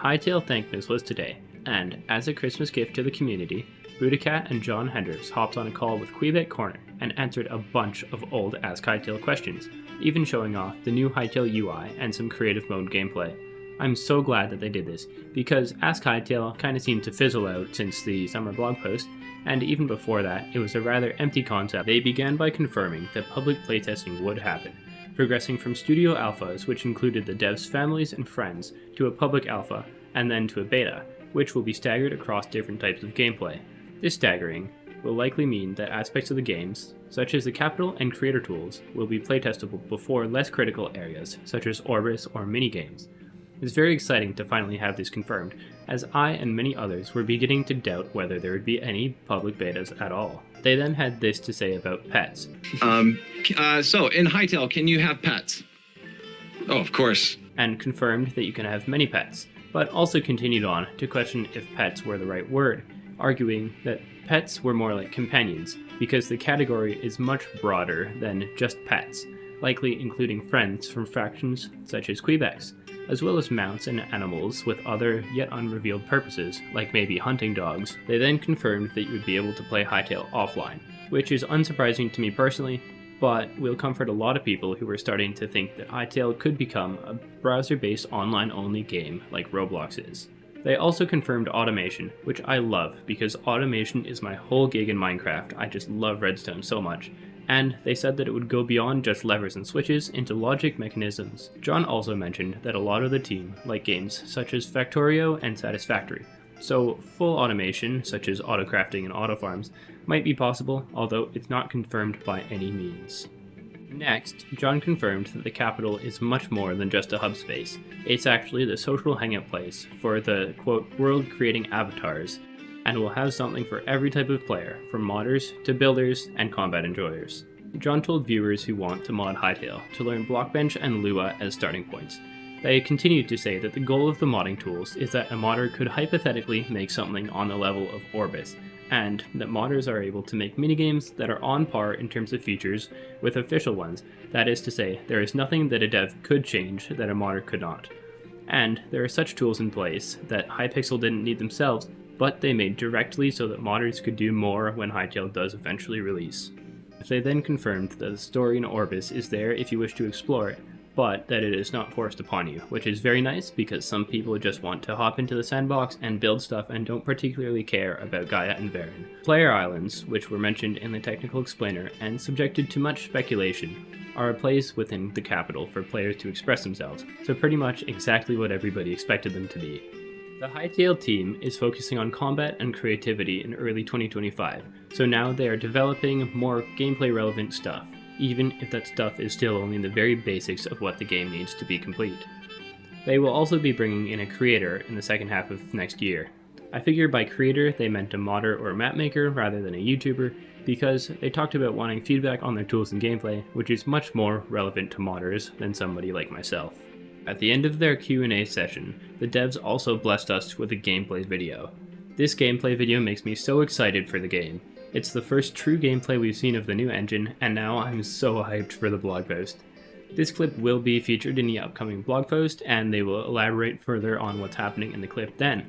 Hytale Thankmas was today, and as a Christmas gift to the community, Budacat and John Hendriks hopped on a call with Quebec Corner and answered a bunch of old AskHytale questions, even showing off the new Hytale UI and some creative mode gameplay. I'm so glad that they did this, because AskHytale kinda seemed to fizzle out since the summer blog post, and even before that, it was a rather empty concept. They began by confirming that public playtesting would happen, progressing from studio alphas, which included the devs' families and friends, to a public alpha, and then to a beta, which will be staggered across different types of gameplay. This staggering will likely mean that aspects of the games, such as the capital and creator tools, will be playtestable before less critical areas, such as Orbis or minigames. It's very exciting to finally have this confirmed, as I and many others were beginning to doubt whether there would be any public betas at all. They then had this to say about pets. So in Hytale, can you have pets? Oh, of course. And confirmed that you can have many pets, but also continued on to question if pets were the right word, arguing that pets were more like companions, because the category is much broader than just pets, likely including friends from factions such as Quebecs, as well as mounts and animals with other yet unrevealed purposes, like maybe hunting dogs. They then confirmed that you would be able to play Hytale offline, which is unsurprising to me personally, but will comfort a lot of people who are starting to think that Hytale could become a browser-based online-only game like Roblox is. They also confirmed automation, which I love because automation is my whole gig in Minecraft. I just love redstone so much. And they said that it would go beyond just levers and switches into logic mechanisms. John also mentioned that a lot of the team like games such as Factorio and Satisfactory, so full automation such as auto crafting and auto farms might be possible, although it's not confirmed by any means. Next, John confirmed that the capital is much more than just a hub space. It's actually the social hangout place for the, quote, world-creating avatars, and will have something for every type of player, from modders to builders and combat enjoyers. John told viewers who want to mod Hytale to learn Blockbench and Lua as starting points. They continued to say that the goal of the modding tools is that a modder could hypothetically make something on the level of Orbis, and that modders are able to make minigames that are on par in terms of features with official ones. That is to say, there is nothing that a dev could change that a modder could not. And there are such tools in place that Hypixel didn't need themselves, but they made directly so that modders could do more when Hytale does eventually release. They then confirmed that the story in Orbis is there if you wish to explore it, but that it is not forced upon you, which is very nice because some people just want to hop into the sandbox and build stuff and don't particularly care about Gaia and Varen. Player islands, which were mentioned in the technical explainer and subjected to much speculation, are a place within the capital for players to express themselves, so pretty much exactly what everybody expected them to be. The Hytale team is focusing on combat and creativity in early 2025, so now they are developing more gameplay relevant stuff, even if that stuff is still only the very basics of what the game needs to be complete. They will also be bringing in a creator in the second half of next year. I figure by creator they meant a modder or a map maker rather than a YouTuber, because they talked about wanting feedback on their tools and gameplay, which is much more relevant to modders than somebody like myself. At the end of their Q&A session, the devs also blessed us with a gameplay video. This gameplay video makes me so excited for the game. It's the first true gameplay we've seen of the new engine, and now I'm so hyped for the blog post. This clip will be featured in the upcoming blog post, and they will elaborate further on what's happening in the clip then.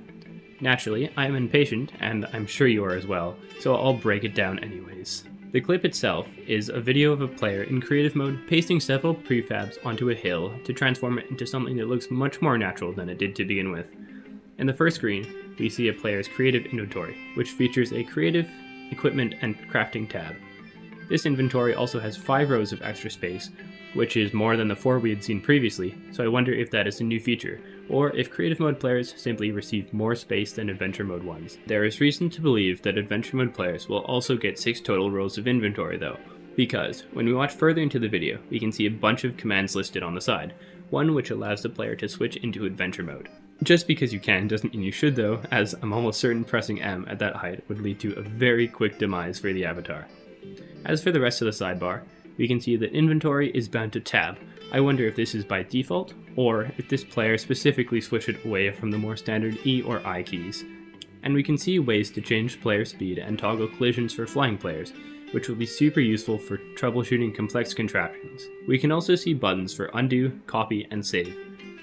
Naturally, I am impatient, and I'm sure you are as well, so I'll break it down anyways. The clip itself is a video of a player in creative mode pasting several prefabs onto a hill to transform it into something that looks much more natural than it did to begin with. In the first screen, we see a player's creative inventory, which features a creative, equipment, and crafting tab. This inventory also has 5 rows of extra space, which is more than the 4 we had seen previously, so I wonder if that is a new feature, or if creative mode players simply receive more space than adventure mode ones. There is reason to believe that adventure mode players will also get 6 total rows of inventory though, because when we watch further into the video, we can see a bunch of commands listed on the side, one which allows the player to switch into adventure mode. Just because you can doesn't mean you should though, as I'm almost certain pressing M at that height would lead to a very quick demise for the avatar. As for the rest of the sidebar, we can see that inventory is bound to tab. I wonder if this is by default, or if this player specifically switched it away from the more standard E or I keys. And we can see ways to change player speed and toggle collisions for flying players, which will be super useful for troubleshooting complex contraptions. We can also see buttons for undo, copy, and save.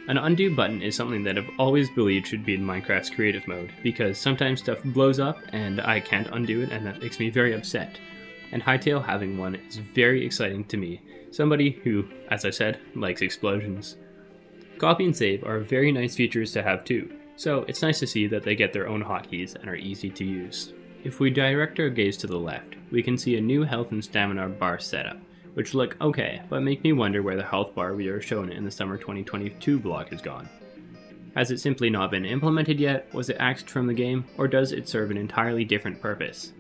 An undo button is something that I've always believed should be in Minecraft's creative mode, because sometimes stuff blows up and I can't undo it, and that makes me very upset. And Hytale having one is very exciting to me, somebody who, as I said, likes explosions. Copy and save are very nice features to have too, so it's nice to see that they get their own hotkeys and are easy to use. If we direct our gaze to the left, we can see a new health and stamina bar setup, which look okay, but make me wonder where the health bar we are shown in the summer 2022 block has gone. Has it simply not been implemented yet, was it axed from the game, or does it serve an entirely different purpose?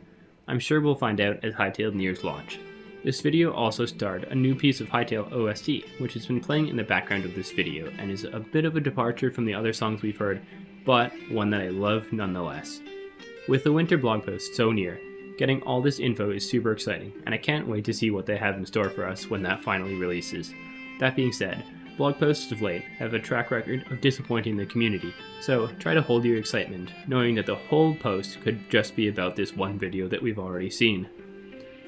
I'm sure we'll find out as Hytale nears launch. This video also starred a new piece of Hytale OST, which has been playing in the background of this video and is a bit of a departure from the other songs we've heard, but one that I love nonetheless. With the winter blog post so near, getting all this info is super exciting, and I can't wait to see what they have in store for us when that finally releases. That being said, blog posts of late have a track record of disappointing the community, so try to hold your excitement, knowing that the whole post could just be about this one video that we've already seen.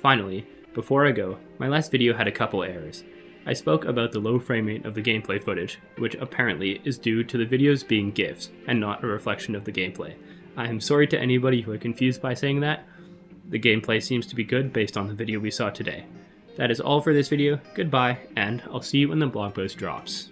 Finally, before I go, my last video had a couple errors. I spoke about the low frame rate of the gameplay footage, which apparently is due to the videos being GIFs, and not a reflection of the gameplay. I am sorry to anybody who are confused by saying that. The gameplay seems to be good based on the video we saw today. That is all for this video, goodbye, and I'll see you when the blog post drops.